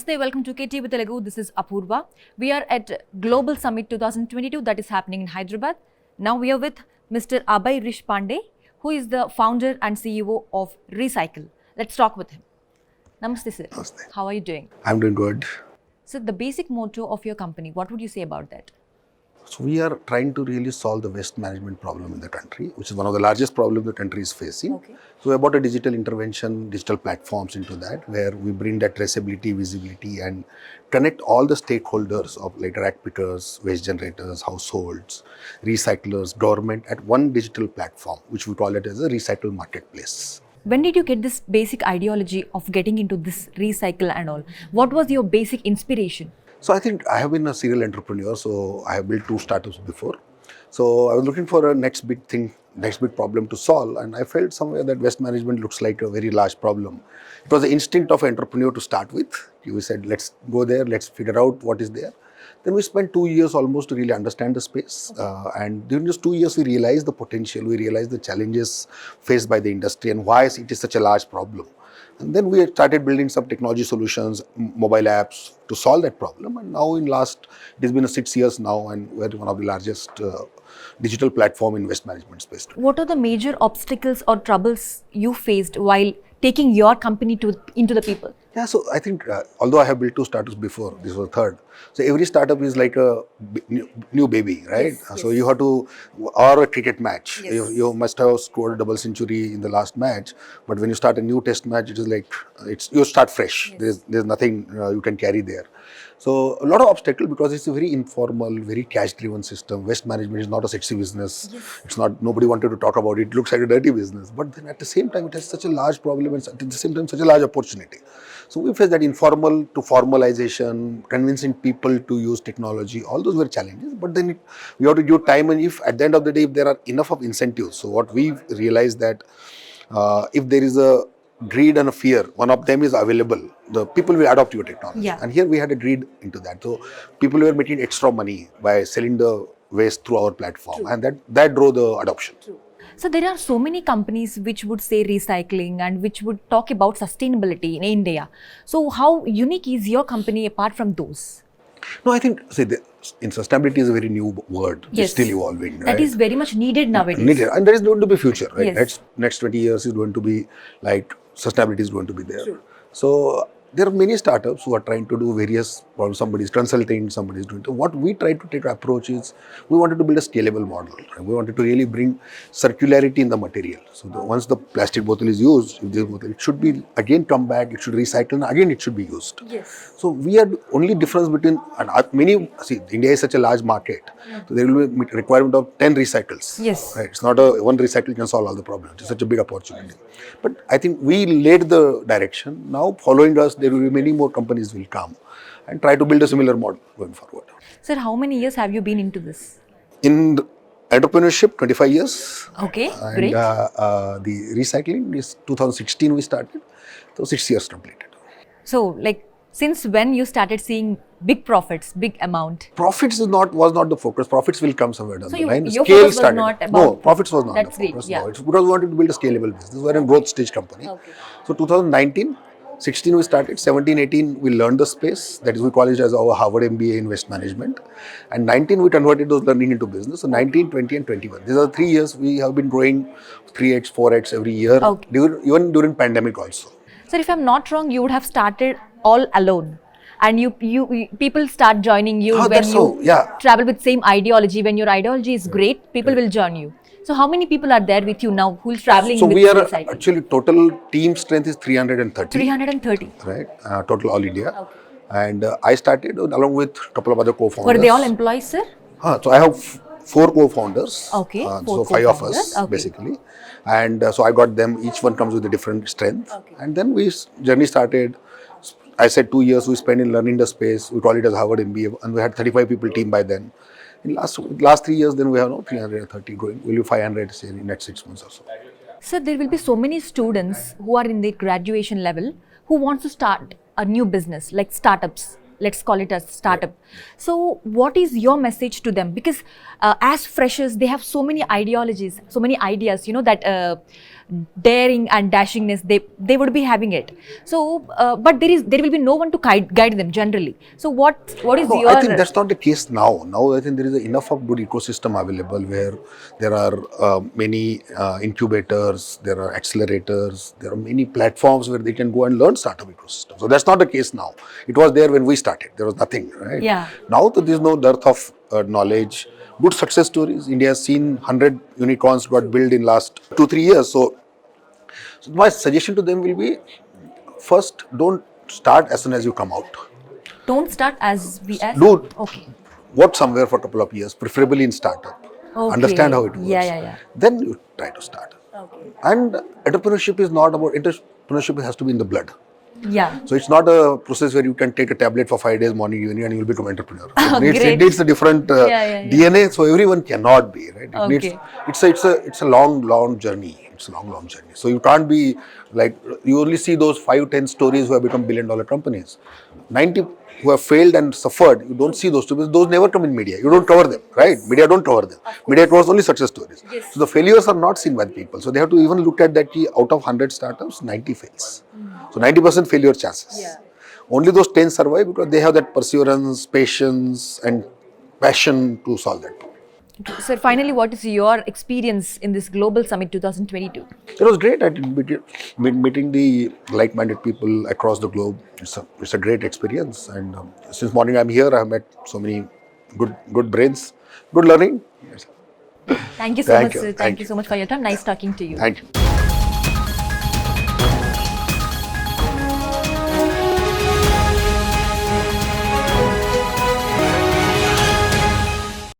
Namaste, welcome to Ktv Telugu. This is Apurva. We are at Global Summit 2022 that is happening in Hyderabad. Now we are with Mr. Abhay Rish Pandey, who is the founder and CEO of Recykal. Let's talk with him. Namaste, sir. Namaste. How are you doing? I'm doing good. So the basic motto of your company, what would you say about that? So we are trying to really solve the waste management problem in the country, which is one of the largest problems the country is facing. Okay. So we brought a digital intervention, digital platforms into that, where we bring that traceability, visibility, and connect all the stakeholders of like rag pickers, waste generators, households, recyclers, government at one digital platform, which we call it as a Recykal marketplace. When did you get this basic ideology of getting into this recycle and all? What was your basic inspiration? So I think I have been a serial entrepreneur, so I have built 2 startups before. So I was looking for a next big thing, next big problem to solve, and I felt somewhere that waste management looks like a very large problem. It was the instinct of an entrepreneur to start with. We said, let's go there, let's figure out what is there. Then we spent 2 years almost to really understand the space. And during those 2 years, we realized the potential, we realized the challenges faced by the industry and why it is such a large problem. And then we started building some technology solutions, mobile apps to solve that problem. And now it has been 6 years now, and we're one of the largest digital platform in waste management space. What are the major obstacles or troubles you faced while taking your company into the people? Yeah, so I think although I have built 2 startups before, this was third. So every startup is like a new baby, right? Yes, So you have to, or a cricket match. Yes. You must have scored a double century in the last match, but when you start a new test match, it is like you start fresh. Yes. There's nothing you can carry there. So a lot of obstacle because it's a very informal, very cash-driven system. Waste management is not a sexy business. Yes. It's not, nobody wanted to talk about it. It looks like a dirty business. But then at the same time, it has such a large problem and at the same time, such a large opportunity. So we face that informal to formalization, convincing people to use technology, all those were challenges. But then we have to give time, and if at the end of the day, if there are enough of incentives. So what we realized that if there is a greed and a fear, one of them is available, the people will adopt your technology. Yeah. And here we had a greed into that. So people were making extra money by selling the waste through our platform. True. And that drove the adoption. True. So there are so many companies which would say recycling and which would talk about sustainability in India. So how unique is your company apart from those? No, I think, in sustainability is a very new word. Yes. It's still evolving. That right? is very much needed nowadays. Needed. And there is going to be future, right? Yes. Next 20 years is going to be like, sustainability is going to be there. True. So there are many startups who are trying to do various problems. Somebody is consulting, somebody is doing. So what we try to take approach is, we wanted to build a scalable model. Right? We wanted to really bring circularity in the material. So once the plastic bottle is used, it should be again come back, it should recycle, and again it should be used. Yes. So we are the only difference between, India is such a large market. So there will be requirement of 10 recycles. Yes. Right? It's not one recycle can solve all the problems. It's such a big opportunity. But I think we laid the direction. Now following us, there will be many more companies will come and try to build a similar model going forward. Sir, how many years have you been into this? In entrepreneurship, 25 years. Okay, And great. the recycling is 2016 we started. So 6 years completed. So like since when you started seeing big profits, big amount? Profits was not the focus. Profits will come somewhere down So the line. your Scale focus was started. not about- No, profits was not That's the great, focus. yeah. No, it's because we wanted to build a scalable business. We're a growth stage company. Okay. So 2019, 16 we started, 17, 18 we learned the space. That is, we call it as our Harvard MBA in waste management. And 19 we converted those learning into business. So 19, 20 and 21. These are 3 years we have been growing 3x, 4x every year, Okay. even during pandemic also. Sir, if I'm not wrong, you would have started all alone. And you people start joining you when That's you so, yeah. travel with same ideology. When your ideology is great, people will join you. So how many people are there with you now who is traveling So with we are recycling? actually total team strength is 330. 330. Right, total all India. Okay. And I started along with a couple of other co-founders. Were they all employees, sir? So I have 4 co-founders. Okay, So 4 5 of co-founders. us Okay. basically. And so I got them, each one comes with a different strength. Okay. And then journey started. I said 2 years we spent in learning the space. We call it as Harvard MBA, and we had 35 people team by then. In last 3 years, then we have 330 growing. We'll be 500 say, in next 6 months or so. Sir, there will be so many students who are in the graduation level who wants to start a new business like startups. let's call it a startup. So what is your message to them? Because as freshers, they have so many ideologies, so many ideas, you know, that daring and dashingness, they would be having it. So, but there will be no one to guide them generally. So what is No, your... I think that's not the case now. Now I think there is enough of good ecosystem available where there are many incubators, there are accelerators, there are many platforms where they can go and learn startup ecosystem. So that's not the case now. It was there when we started. There was nothing, right? Yeah. Now there is no dearth of knowledge. Good success stories. India has seen 100 unicorns got built in last 2-3 years. So my suggestion to them will be, first, don't start as soon as you come out. Don't start as Do okay. work somewhere for a couple of years, preferably in startup. Okay. Understand how it works. Yeah. Then you try to start. Okay. And entrepreneurship is not about, entrepreneurship has to be in the blood. Yeah. So it's not a process where you can take a tablet for 5 days, morning, evening, and you will become entrepreneur. It Great. needs a different DNA, so everyone cannot be, right? It needs, it's a long journey. It's a long journey. So you can't be like, you only see those 5-10 stories who have become billion-dollar companies. 90 who have failed and suffered, you don't see those stories. Those never come in media. You don't cover them, right? Media don't cover them. Media covers only success stories. Yes. So the failures are not seen by the people. So they have to even look at that, out of 100 startups, 90 fails. So 90% failure chances. Yeah. Only those 10 survive because they have that perseverance, patience, and passion to solve that problem. Sir, finally, what is your experience in this Global Summit 2022? It was great. Meeting the like-minded people across the globe. It's a great experience. And since morning I'm here, I've met so many good brains, good learning. Thank you so much, sir. Thank you so much for your time. Nice talking to you. Thank you.